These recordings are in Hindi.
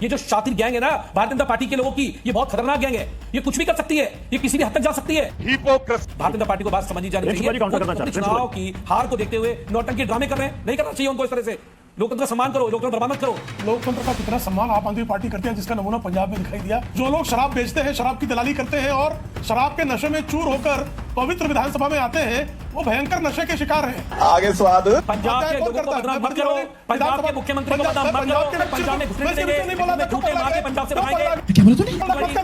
ये जो शातिर गैंग है ना भारतीय जनता पार्टी के लोगों की, ये बहुत खतरनाक गैंग है। ये कुछ भी कर सकती है, ये किसी भी हद तक जा सकती है। भारतीय जनता पार्टी को बात समझी जानी चाहिए। चुनाव की हार को देखते हुए नौटंकी ड्रामे कर रहे हैं, नहीं करना चाहिए उनको इस तरह से। लोकतंत्र का सम्मान करो, लोकतंत्र बर्बाद मत करो। लोकतंत्र का कितना सम्मान आप आदमी पार्टी करते हैं, जिसका नमूना पंजाब में दिखाई दिया। जो लोग शराब बेचते हैं, शराब की दलाली करते हैं और शराब के नशे में चूर होकर पवित्र विधानसभा में आते हैं, वो भयंकर नशे के शिकार हैं। आगे स्वाद पंजाब के लोगों को बदनाम मत करो, पंजाब के मुख्यमंत्री को बदनाम मत करो। पंजाब में घुसने देंगे, झूठे मार के पंजाब से बनाएंगे। क्या बोला तूने?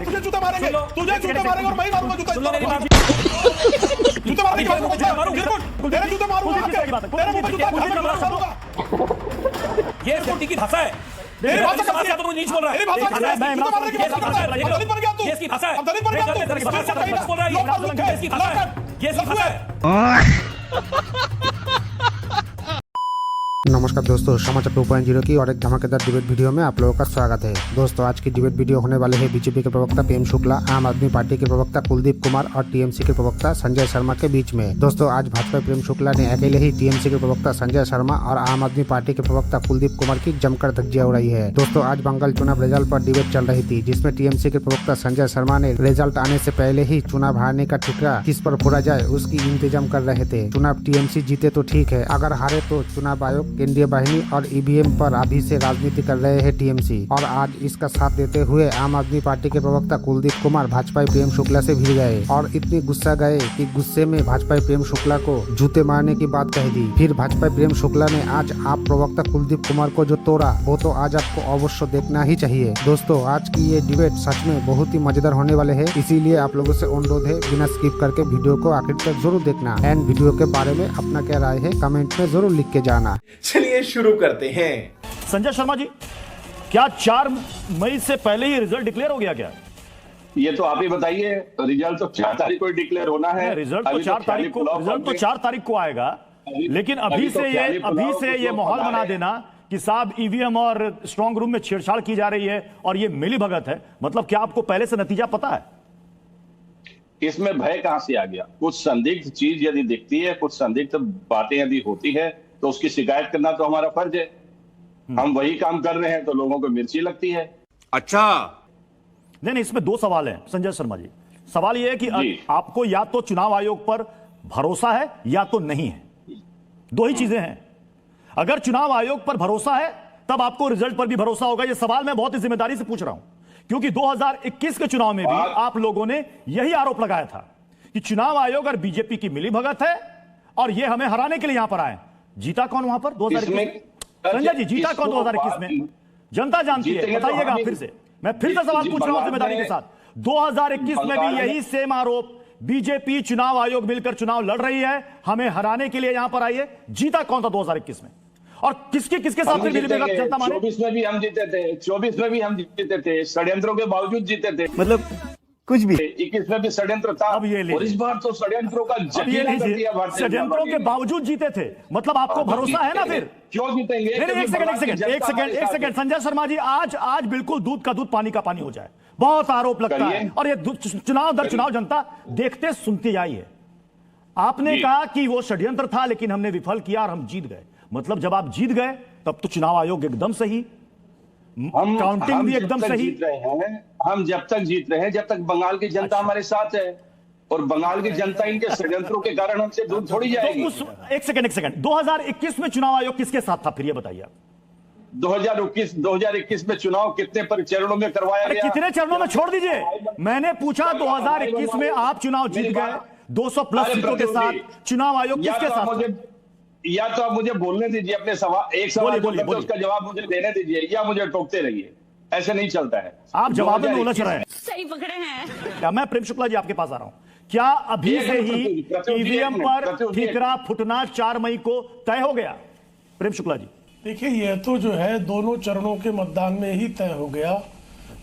तुझे जूते मारेंगे, तुझे जूते मारेंगे और मैं ही मारूंगा जूते। सुन लो मेरी बात, जूते मारने की बात मत कर। तेरे जूते मारूंगा, तेरे मुंह पे जूता मारूंगा। ये सेफ्टी की भाषा है। मेरी भाषा का भाषा तो नीच बोल रहा है। मेरी भाषा मैं मारने की भाषा कर रहा है। दलित बन गया तू। ये इसकी भाषा है। अब दलित बन गया तू। तेरी भाषा का भाषा बोल रहा है। ये इसकी भाषा है। ये इसकी भाषा है। नमस्कार दोस्तों, समाचार 2.0 की और एक धमाकेदार डिबेट वीडियो में आप लोगों का स्वागत है। दोस्तों आज की डिबेट वीडियो होने वाले है बीजेपी के प्रवक्ता पीएम शुक्ला, आम आदमी पार्टी के प्रवक्ता कुलदीप कुमार और टीएमसी के प्रवक्ता संजय शर्मा के बीच में। दोस्तों आज भाजपा पीएम शुक्ला ने अकेले ही टीएमसी के प्रवक्ता संजय शर्मा और आम आदमी पार्टी के प्रवक्ता कुलदीप कुमार की जमकर धज्जियां उड़ाई है। दोस्तों आज बंगाल चुनाव रिजल्ट पर डिबेट चल रही थी, जिसमें टीएमसी के प्रवक्ता संजय शर्मा ने रिजल्ट आने से पहले ही चुनाव हारने का ठिकरा किस पर फोड़ा जाए उसकी इंतजाम कर रहे थे। चुनाव टीएमसी जीते तो ठीक है, अगर हारे तो चुनाव आयोग, केंद्रीय बाहिनी और ईवीएम पर अभी से राजनीति कर रहे हैं टीएमसी। और आज इसका साथ देते हुए आम आदमी पार्टी के प्रवक्ता कुलदीप कुमार भाजपा पीएम शुक्ला से भिड़ गए और इतनी गुस्सा गए कि गुस्से में भाजपा पीएम शुक्ला को जूते मारने की बात कह दी। फिर भाजपा पीएम शुक्ला ने आज आप प्रवक्ता कुलदीप कुमार को जो तोड़ा वो तो आज आपको अवश्य देखना ही चाहिए। दोस्तों आज की ये डिबेट सच में बहुत ही मजेदार होने वाले है, इसीलिए आप लोगों से अनुरोध है बिना स्किप करके वीडियो को आखिर तक जरूर देखना। एंड वीडियो के बारे में अपना क्या राय है कमेंट में जरूर लिख के जाना। चलिए शुरू करते हैं। संजय शर्मा जी, क्या 4 मई से पहले ही रिजल्ट डिक्लेयर हो गया क्या? ये तो आप ही बताइए। रिजल्ट तो 4 तारीख को डिक्लेयर होना है। रिजल्ट तो 4 तारीख को आएगा, लेकिन अभी से ये माहौल बना देना कि साहब ईवीएम और स्ट्रांग रूम में छेड़छाड़ की जा रही है और ये मिली भगत है, मतलब क्या आपको पहले से नतीजा पता है? इसमें भय कहां से आ गया? कुछ संदिग्ध चीज यदि दिखती है, कुछ संदिग्ध बातें यदि होती है तो उसकी शिकायत करना तो हमारा फर्ज है। हम वही काम कर रहे हैं तो लोगों को मिर्ची लगती है। अच्छा नहीं, इसमें 2 सवाल हैं संजय शर्मा जी। सवाल यह है कि आपको या तो चुनाव आयोग पर भरोसा है या तो नहीं है, 2 ही चीजें हैं। अगर चुनाव आयोग पर भरोसा है तब आपको रिजल्ट पर भी भरोसा होगा। यह सवाल मैं बहुत ही जिम्मेदारी से पूछ रहा हूं, क्योंकि 2021 के चुनाव में भी आप लोगों ने यही आरोप लगाया था कि चुनाव आयोग और बीजेपी की मिली भगत है और ये हमें हराने के लिए यहां पर आए। जीता कौन वहां पर 2021 में? संजय जी जीता कौन 2021 में? जनता जानती है, बताइएगा फिर से। मैं फिर से सवाल पूछ रहा हूं जिम्मेदारी के साथ। 2021 में भी यही सेम आरोप, बीजेपी चुनाव आयोग मिलकर चुनाव लड़ रही है, हमें हराने के लिए यहां पर आई है। जीता कौन था 2021 में और किसके साथ मिली भगत जनता माने? 24 में भी हम जीते थे, 24 में भी हम जीते थे, षड्यंत्रों के बावजूद जीते थे। मतलब कुछ भी 21 में भी षड्यंत्र था। अब ये और इस बार तो षड्यंत्रों का षड्यंत्रों के बावजूद जीते थे, मतलब आपको भरोसा है ना? फिर क्यों जीतेंगे? एक सेकंड संजय शर्मा जी, आज बिल्कुल दूध का दूध पानी का पानी हो जाए। बहुत आरोप लगता है और ये चुनाव दर चुनाव जनता देखते सुनती आई है। आपने कहा कि वो षड्यंत्र था लेकिन हमने विफल किया और हम जीत गए। मतलब जब आप जीत गए तब तो चुनाव आयोग एकदम सही, काउंटिंग भी एकदम सही। हम जब तक जीत रहे हैं, जब तक बंगाल की जनता हमारे साथ है और बंगाल की जनता इनके षड्यंत्रों के कारण हमसे दूर थोड़ी जाएगी। एक सेकंड 2021 में चुनाव आयोग किसके साथ था फिर ये बताइए? 2021 में चुनाव कितने चरणों में करवाया गया? कितने चरणों में छोड़ दीजिए, मैंने पूछा 2021 में आप चुनाव जीत गए 200 प्लस सीटों के साथ, चुनाव आयोग किसके साथ? या तो आप मुझे बोलने दीजिए, अपने सवाल एक सवाल उसका जवाब मुझे देने दीजिए, या मुझे टोकते रहिए। ऐसे नहीं चलता है। आप जवाब में उलझ रहे हैं। सही पकड़े हैं। क्या मैं प्रेम शुक्ला जी आपके पास आ रहा हूं, क्या अभी से ही ईवीएम पर ठीकरा फुटना 4 मई को तय हो गया? प्रेम शुक्ला जी देखिए, यह तो जो है दोनों चरणों के मतदान में ही तय हो गया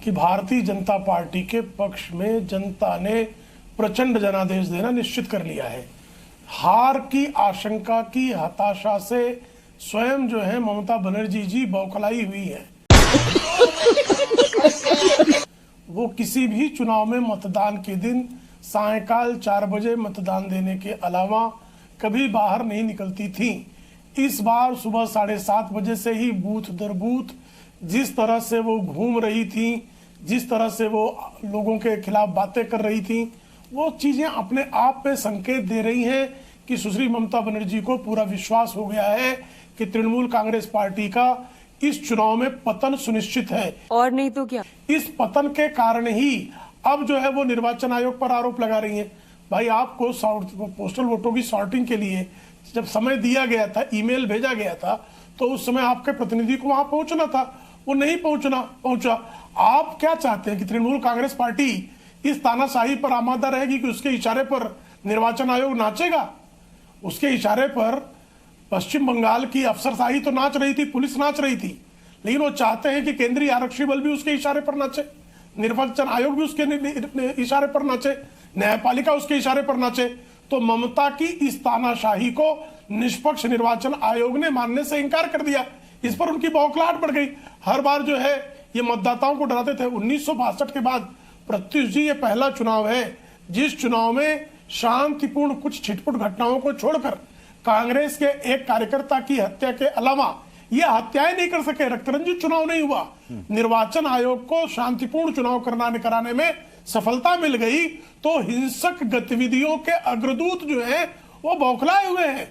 कि भारतीय जनता पार्टी के पक्ष में जनता ने प्रचंड जनादेश देना निश्चित कर लिया है। हार की आशंका की हताशा से स्वयं जो है ममता बनर्जी जी बौखलाई हुई है। वो किसी भी चुनाव में मतदान के दिन सायंकाल 4 बजे मतदान देने के अलावा कभी बाहर नहीं निकलती थी। इस बार सुबह 7:30 बजे से ही बूथ दर बूथ जिस तरह से वो घूम रही थी, जिस तरह से वो लोगों के खिलाफ बातें कर रही थी, वो चीजें अपने आप में संकेत दे रही हैं कि सुश्री ममता बनर्जी को पूरा विश्वास हो गया है कि तृणमूल कांग्रेस पार्टी का इस चुनाव में पतन सुनिश्चित है। और नहीं तो क्या, इस पतन के कारण ही अब जो है वो निर्वाचन आयोग पर आरोप लगा रही है। भाई आपको पोस्टल वोटों की सॉर्टिंग के लिए जब समय दिया गया था, ईमेल भेजा गया था, तो उस समय आपके प्रतिनिधि को वहां पहुंचना था, वो नहीं पहुंचा। आप क्या चाहते हैं कि तृणमूल कांग्रेस पार्टी इस तानाशाही पर आमादा रहेगी कि उसके इशारे पर निर्वाचन आयोग नाचेगा? उसके इशारे पर पश्चिम बंगाल की अफसरशाही तो नाच रही थी, पुलिस नाच रही थी, लेकिन वो चाहते हैं कि केंद्रीय आरक्षी बल भी उसके इशारे पर नाचे, निर्वाचन आयोग भी उसके इशारे पर नाचे, न्यायपालिका उसके इशारे पर नाचे। तो ममता की इस तानाशाही को निष्पक्ष निर्वाचन आयोग ने मानने से इंकार कर दिया। इस पर उनकी बौखलाहट बढ़ गई। हर बार जो है ये मतदाताओं को डराते थे। 1962 के बाद प्रत्युष जी ये पहला चुनाव है जिस चुनाव में शांतिपूर्ण कुछ छिटपुट घटनाओं को छोड़कर कांग्रेस के एक कार्यकर्ता की हत्या के अलावा ये हत्याएं नहीं कर सके। रक्तरंजित चुनाव नहीं हुआ। निर्वाचन आयोग को शांतिपूर्ण चुनाव कराने में सफलता मिल गई, तो हिंसक गतिविधियों के अग्रदूत जो हैं वो बौखलाए हुए हैं।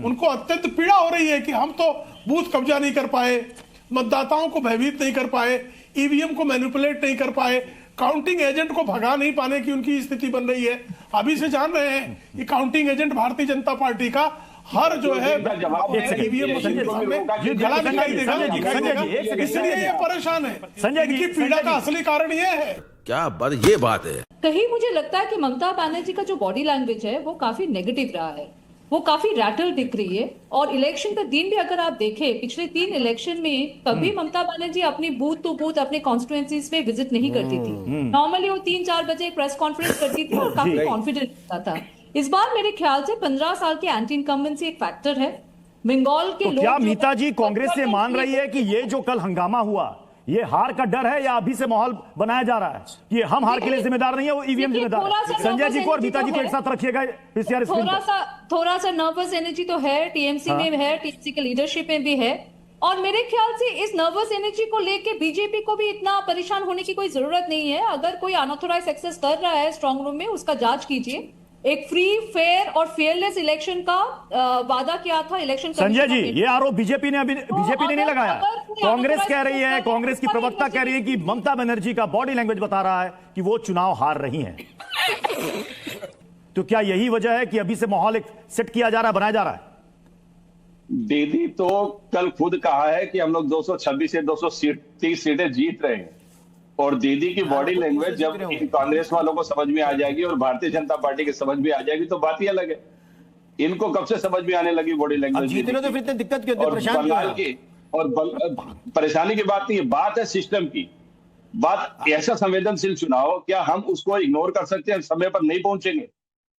उनको अत्यंत पीड़ा हो रही है कि हम तो बूथ कब्जा नहीं कर पाए, मतदाताओं को भयभीत नहीं कर पाए, ईवीएम को मैनिपुलेट नहीं कर पाए, काउंटिंग एजेंट को भगा नहीं पाने की उनकी स्थिति बन रही है। अभी से जान रहे हैं कि counting agent Bharatiya Janata party का हर जो है ईवीएम मशीन के सामने गला दिखाई देगा, इसलिए ये परेशान है। इनकी पीड़ा का असली कारण ये है। क्या ये बात है। कहीं मुझे लगता है कि ममता बनर्जी का जो बॉडी लैंग्वेज है वो काफी नेगेटिव रहा है, वो काफी रैटल दिख रही है। और इलेक्शन का दिन भी अगर आप देखें, पिछले 3 इलेक्शन में कभी ममता बनर्जी अपनी बूथ टू बूथ अपने कॉन्स्टिट्यूएंसीज में विजिट नहीं करती थी। नॉर्मली वो 3-4 बजे एक प्रेस कॉन्फ्रेंस करती थी और काफी कॉन्फिडेंट होता था। इस बार मेरे ख्याल से 15 साल के एंटी इनकम्बेंसी एक फैक्टर है। बंगाल के लोग क्या मीता जी कांग्रेस से मान रही है कि ये जो कल हंगामा हुआ ये हार का डर है या अभी से माहौल बनाया जा रहा है? ये हम हार के लिए जिम्मेदार नहीं है, वो ईवीएम जिम्मेदार है। संजय जी को और मीता जी को एक साथ रखिएगा पीसीआर स्क्रीन पर। थोड़ा सा नर्वस एनर्जी तो है, टीएमसी में है, टीएमसी के लीडरशिप में भी है। और मेरे ख्याल से इस नर्वस एनर्जी को लेके बीजेपी को भी इतना परेशान होने की कोई जरूरत नहीं है। अगर कोई अनऑथोराइज एक्सेस कर रहा है स्ट्रांग रूम में, उसका जांच कीजिए। एक फ्री, फेयर और फेयरलेस इलेक्शन का वादा किया था इलेक्शन। संजय जी, ये आरोप बीजेपी ने नहीं लगाया। कांग्रेस कह रही है, कांग्रेस की प्रवक्ता कह रही है कि ममता बनर्जी का बॉडी लैंग्वेज बता रहा है कि वो चुनाव हार रही हैं। तो क्या यही वजह है कि अभी से माहौल एक सेट किया जा रहा है, बनाया जा रहा है? दीदी तो कल खुद कहा है कि हम लोग 226 से 230 सीटें जीत रहे हैं। और दीदी की बॉडी लैंग्वेज जब इन कांग्रेस वालों को समझ में आ जाएगी और भारतीय जनता पार्टी के समझ में आ जाएगी तो बात ही अलग है। इनको कब से समझ में आने लगी बॉडी लैंग्वेज? जीतने तो फिर इतनी दिक्कत क्यों? बंगाल की और परेशानी की बात नहीं है, बात है सिस्टम की। बात ऐसा संवेदनशील चुनाव, क्या हम उसको इग्नोर कर सकते हैं? समय पर नहीं पहुंचेंगे,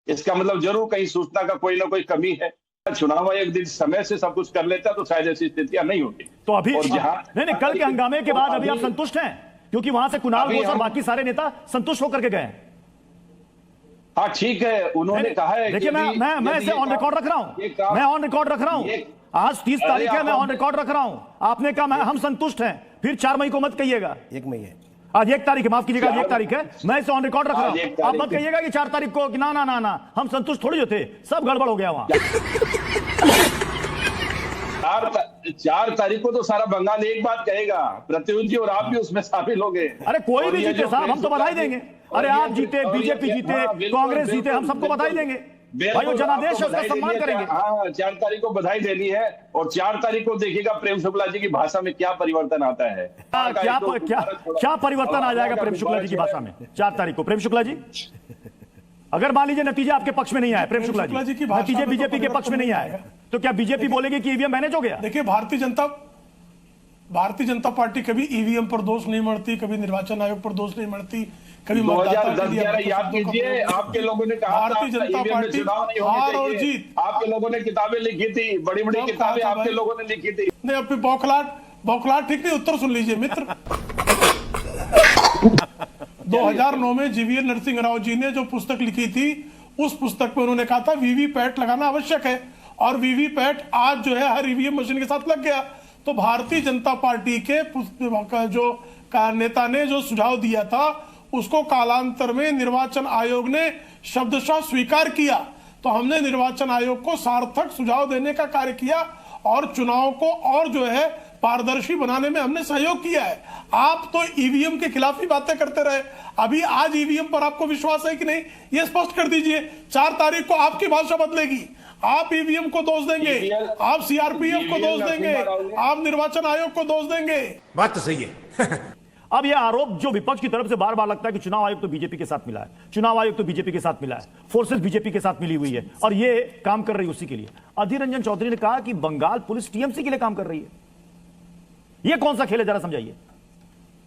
इसका मतलब जरूर कहीं सूचना का कोई ना कोई कमी है। चुनाव आयोग दिन समय से सब कुछ कर लेता तो शायद ऐसी स्थितियां नहीं होती। तो अभी नहीं, कल के हंगामे के बाद अभी आप संतुष्ट हैं? क्योंकि वहां से कुणाल घोष और बाकी सारे नेता संतुष्ट होकर के गए। हाँ ठीक है, उन्होंने कहा है। देखिए मैं इसे ऑन रिकॉर्ड रख रहा हूं, मैं ऑन रिकॉर्ड रख रहा हूं। आज 30 तारीख है, मैं ऑन रिकॉर्ड रख रहा हूं। आपने कहा हम संतुष्ट हैं, फिर 4 मई को मत कहिएगा। 1 मई है आज, 1 तारीख है, माफ कीजिएगा, 1 तारीख है। मैं इसे ऑन रिकॉर्ड रख रहा हूं। आप मत कहिएगा कि 4 तारीख को कि ना हम संतुष्ट थोड़ी जो थे, सब गड़बड़ हो गया वहां। 4 तारीख को तो सारा बंगाल एक बात कहेगा, प्रत्युष जी और आप भी उसमें शामिल हो गए। अरे कोई भी जीते साहब, हम तो बधाई देंगे। अरे आप जीते, बीजेपी जीते, कांग्रेस जीते, हम सबको बधाई देंगे भाई। वो जनादेश है, उसका सम्मान करेंगे। हाँ, 4 तारीख को बधाई देनी है और 4 तारीख को देखिएगा प्रेम शुक्ला जी की भाषा में क्या परिवर्तन आता है। क्या परिवर्तन आ जाएगा प्रेम शुक्ला जी की भाषा में 4 तारीख को? प्रेम शुक्ला जी, अगर मान लीजिए नतीजे आपके पक्ष में नहीं आए, प्रेम शुक्ला जी नतीजे बीजेपी के पक्ष में नहीं आए, तो क्या बीजेपी बोलेगी कि ईवीएम मैनेज हो गया? देखिए, भारतीय जनता पार्टी कभी ईवीएम पर दोष नहीं मढ़ती, कभी निर्वाचन आयोग पर दोष नहीं मढ़ती, कभी 2010-11 याद कीजिए, आपके लोगों ने कहा भारतीय जनता पार्टी हार और जीत, आपके लोगों ने किताबें लिखी थी, बड़ी बड़ी किताबें आपके लोगों ने लिखी थी। नहीं, अब बौखलाहट ठीक नहीं। उत्तर सुन लीजिए मित्र। 2009 में जीवीएल नरसिंह राव जी ने जो पुस्तक लिखी थी, उस पुस्तक में उन्होंने कहा था वीवीपैट लगाना आवश्यक है, और वीवीपैट आज जो है हर ईवीएम मशीन के साथ लग गया। तो भारतीय जनता पार्टी के नेता ने जो सुझाव दिया था उसको कालांतर में निर्वाचन आयोग ने शब्दशः स्वीकार किया। तो हमने निर्वाचन आयोग को सार्थक सुझाव देने का कार्य किया और चुनाव को और जो है पारदर्शी बनाने में हमने सहयोग किया है। आप तो ईवीएम के खिलाफ ही बातें करते रहे, अभी आज ईवीएम पर आपको विश्वास है कि नहीं, ये स्पष्ट कर दीजिए। 4 तारीख को आपकी भाषा बदलेगी, आप ईवीएम को दोष देंगे, आप सीआरपीएफ को दोष देंगे, आप निर्वाचन आयोग को दोष देंगे। बात तो सही है। अब यह आरोप जो विपक्ष की तरफ से बार बार लगता है कि चुनाव आयोग तो बीजेपी के साथ मिला है, चुनाव आयोग तो बीजेपी के साथ मिला है, फोर्सेस बीजेपी के साथ मिली हुई है और ये काम कर रही है उसी के लिए। अधीर रंजन चौधरी ने कहा कि बंगाल पुलिस टीएमसी के लिए काम कर रही है। यह कौन सा खेल है, जरा समझाइए।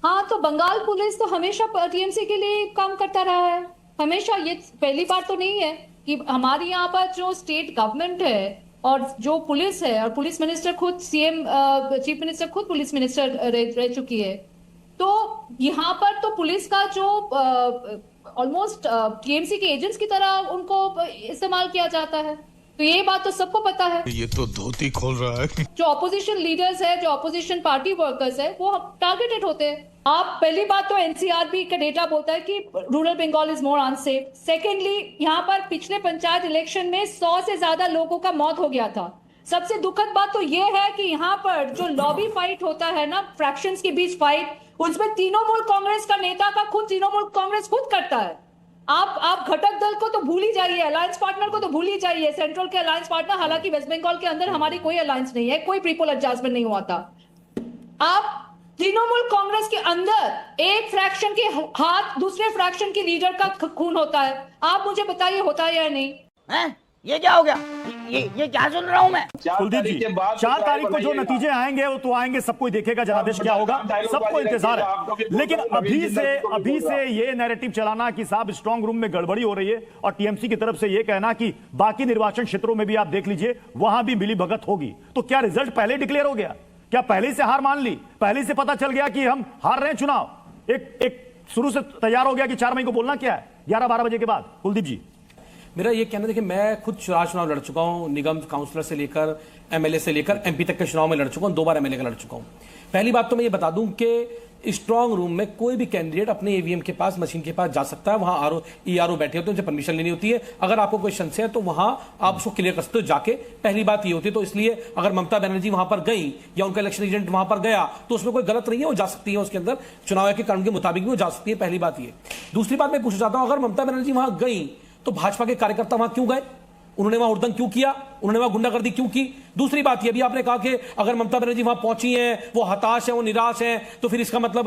हाँ, तो बंगाल पुलिस तो हमेशा टीएमसी के लिए काम करता रहा है, हमेशा। ये पहली बार तो नहीं है कि हमारे यहाँ पर जो स्टेट गवर्नमेंट है और जो पुलिस है, और पुलिस मिनिस्टर खुद सीएम चीफ मिनिस्टर खुद पुलिस मिनिस्टर रह चुकी है, तो यहाँ पर तो पुलिस का जो ऑलमोस्ट टीएमसी के एजेंट्स की तरह उनको इस्तेमाल किया जाता है। तो ये बात तो सबको पता है। ये तो धोती खोल रहा है। जो ऑपोजिशन लीडर्स है, जो ऑपोजिशन पार्टी वर्कर्स है, वो टारगेटेड होते हैं। आप पहली बात तो एनसीआरबी का डेटा बोलता है कि rural Bengal is more unsafe. Secondly, यहाँ पर पिछले पंचायत इलेक्शन में 100 से ज्यादा लोगों का मौत हो गया था। सबसे दुखद बात तो ये है कि यहाँ पर जो लॉबी फाइट होता है ना, फ्रैक्शंस के बीच फाइट, उसमें तृणमूल कांग्रेस का नेता का खुद तृणमूल कांग्रेस खुद करता है। आप घटक दल को तो भूल ही जाइए, अलायंस पार्टनर को तो भूल ही जाइए, सेंट्रल के अलायंस पार्टनर। हालांकि वेस्ट बंगाल के अंदर हमारी कोई अलायंस नहीं है, कोई प्रीपोल एडजस्टमेंट नहीं हुआ था। आप तृणमूल कांग्रेस के अंदर एक फ्रैक्शन के हाथ दूसरे फ्रैक्शन के लीडर का खून होता है। आप मुझे बताइए, होता है या नहीं? हैं? ये क्या हो गया? ये क्या सुन रहा हूं मैं? कुलदीप जी, 4 तारीख को जो नतीजे आएंगे वो तो आएंगे, सब कोई देखेगा जनादेश क्या होगा, सबको इंतजार है। लेकिन अभी से ये नैरेटिव चलाना कि साहब स्ट्रांग रूम में गड़बड़ी हो रही है और टीएमसी की तरफ से ये कहना कि बाकी निर्वाचन क्षेत्रों में भी आप देख लीजिए वहां भी मिली भगत होगी, तो क्या रिजल्ट पहले डिक्लेयर हो गया? क्या पहले से हार मान ली? पहले से पता चल गया कि हम हार रहे हैं चुनाव? एक शुरू से तैयार हो गया कि 4 मई को बोलना क्या है 11-12 बजे के बाद? कुलदीप जी, मेरा ये कहना देखिए, मैं खुद चुनाव लड़ चुका हूं, निगम काउंसलर से लेकर एमएलए से लेकर एमपी तक के चुनाव में लड़ चुका हूं, 2 बार एमएलए का लड़ चुका हूं। पहली बात तो मैं ये बता दूं कि स्ट्रांग रूम में कोई भी कैंडिडेट अपने ईवीएम के पास, मशीन के पास जा सकता है। वहां ईआरओ बैठे होते हैं, उनसे परमिशन लेनी होती है। अगर आपको कोई संशय है तो वहां आप उसको क्लियर कर सकते हो जाके। पहली बात ये होती है, तो इसलिए अगर ममता बनर्जी वहां पर गई या उनका इलेक्शन एजेंट वहां पर गया तो उसमें कोई गलत नहीं है, वो जा सकती है उसके अंदर, चुनाव के कानून के मुताबिक भी वो जा सकती है। पहली बात ये। दूसरी बात मैं पूछना चाहता हूं, अगर ममता बनर्जी वहां गई तो भाजपा के कार्यकर्ता वहां क्यों गए? उन्होंने वहां उद्दंड क्यों किया? उन्होंने वहां गुंडागर्दी क्यों की? दूसरी बात यह भी आपने कहा कि अगर ममता बनर्जी वहां पहुंची हैं, वो हताश है, वो निराश है, तो फिर इसका मतलब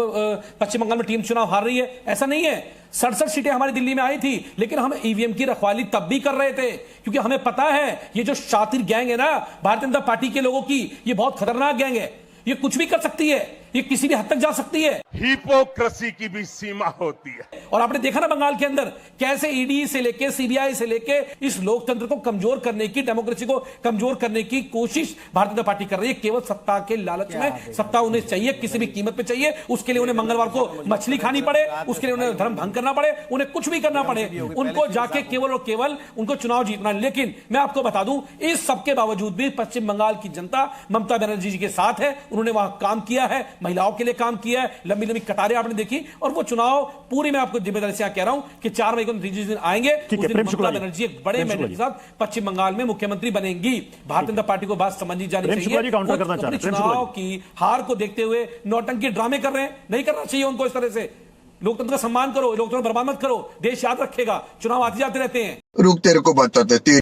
पश्चिम बंगाल में टीम चुनाव हार रही है। ऐसा नहीं है। 67 सीटें हमारी दिल्ली में आई थी, लेकिन हम ईवीएम की रखवाली तब भी कर रहे थे क्योंकि हमें पता है ये जो शातिर गैंग है ना भारतीय जनता पार्टी के लोगों की, ये बहुत खतरनाक गैंग है। ये कुछ भी कर सकती है, ये किसी भी हद तक जा सकती है। हिपोक्रेसी की भी सीमा होती है। और आपने देखा ना बंगाल के अंदर कैसे ईडी से लेके सीबीआई से लेके इस लोकतंत्र को कमजोर करने की, डेमोक्रेसी को कमजोर करने की कोशिश भारतीय जनता पार्टी कर रही है। केवल सत्ता के लालच में, सत्ता उन्हें चाहिए, किसी भी कीमत पे चाहिए। उसके लिए उन्हें मंगलवार को मछली खानी पड़े, उसके लिए उन्हें धर्म भंग करना पड़े, उन्हें कुछ भी करना पड़े, उनको जाके केवल और केवल उनको चुनाव जीतना। लेकिन मैं आपको बता दूं, इस सबके बावजूद भी पश्चिम बंगाल की जनता ममता बनर्जी जी के साथ है। उन्होंने वहां काम किया है, महिलाओं के लिए काम किया है, लंबी लंबी कतारें आपने देखी, और वो चुनाव पूरी मैं आपको जिम्मेदारी से कह रहा हूं कि 4 मई को नतीजे आएंगे। ममता बनर्जी एक बड़े मैंडेट के साथ पश्चिम बंगाल में मुख्यमंत्री बनेंगी। भारतीय जनता पार्टी को बात समझनी जानी चाहिए। चुनाव की हार को देखते हुए नौटंकी ड्रामे कर रहे हैं, नहीं करना चाहिए उनको इस तरह से। लोकतंत्र का सम्मान करो, लोकतंत्र बर्बाद मत करो। देश याद रखेगा, चुनाव आते जाते रहते हैं। रुक, तेरे को बताते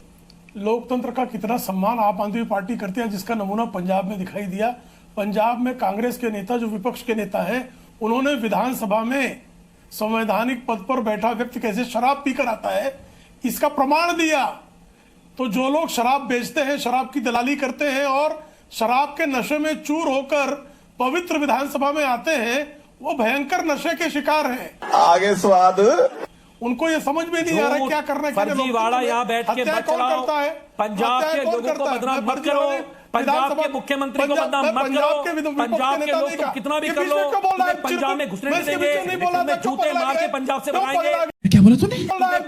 लोकतंत्र का कितना सम्मान आप आदमी पार्टी करते हैं, जिसका नमूना पंजाब में दिखाई दिया। पंजाब में कांग्रेस के नेता, जो विपक्ष के नेता हैं, उन्होंने विधानसभा में संवैधानिक पद पर बैठा व्यक्ति कैसे शराब पीकर आता है इसका प्रमाण दिया। तो जो लोग शराब बेचते हैं, शराब की दलाली करते हैं और शराब के नशे में चूर होकर पवित्र विधानसभा में आते हैं, वो भयंकर नशे के शिकार हैं। आगे स्वाद उनको ये समझ में नहीं आ रहा क्या करना है। फर्जीवाड़ा यहाँ बैठ के मत चलाओ। पंजाब के लोगों को बदनाम मत करो, पंजाब के मुख्यमंत्री को बदनाम मत करो। पंजाब के लोग तो कितना भी कर लो, पंजाब में घुसने नहीं देंगे, जूते मार के पंजाब से भगाएंगे। क्या बोला तूने?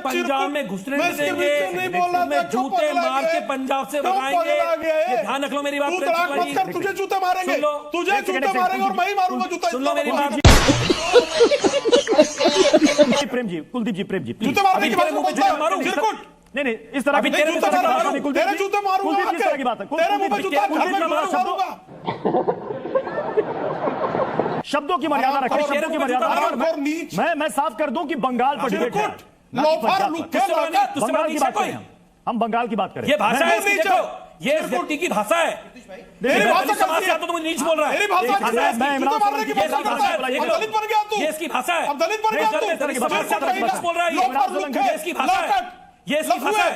पंजाब में घुसने नहीं देंगे, नहीं बोल रहा में था, क्यों जूते पगला मार गया के है? पंजाब से क्यों भगाएंगे। पगला गया है? ये ध्यान रख लो मेरी बात। तू तड़ाक मत कर, तुझे जूते मारेंगे, सुन लो, तुझे जूते मारेंगे और मैं ही मारूंगा जूता। सुन लो मेरी बात। प्रेम जी, कुलदीप जी, प्रेम जी, जूते मारने की बात मुंह पे जूते मारूं? चिरकुट नहीं, इस तरह की तेरे जूते मारूंगा, तेरे जूते मारूंगा, कुलदीप, किस तरह की बात है? तेरे मुंह पे जूता कुलदीप, घर में मारूंगा। शब्दों की मर्यादा रखें, शब्दों की मर्यादा रखें। मैं साफ कर दूं कि बंगाल पर डिबेट है। लोफर लुक्के लाकर बंगाल की बात करें हम बंगाल की बात करें। ये भाषा है, इसकी देखो, ये इस व्यक्ति की भाषा है। मेरी भाषा समाज से आता तो मुझे नीच बोल रहा है। मेरी भाषा मैं जूते मारने की बात करता है। अब दलित बन गया तू, ये इसकी भाषा है। अब दलित बन गया तू, समाज से आता तो नीच बोल रहा है। लोफर लुक्के, ये इसकी भाषा है, ये इसकी भाषा है।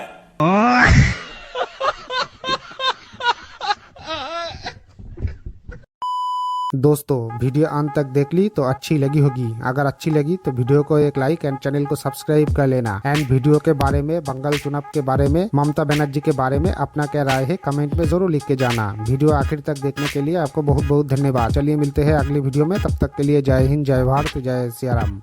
दोस्तों वीडियो अंत तक देख ली तो अच्छी लगी होगी। अगर अच्छी लगी तो वीडियो को एक लाइक एंड चैनल को सब्सक्राइब कर लेना। एंड वीडियो के बारे में, बंगाल चुनाव के बारे में, ममता बनर्जी के बारे में अपना क्या राय है कमेंट में जरूर लिख के जाना। वीडियो आखिर तक देखने के लिए आपको बहुत बहुत धन्यवाद। चलिए मिलते हैं अगली वीडियो में, तब तक के लिए जय हिंद, जय भारत, जय सिया राम।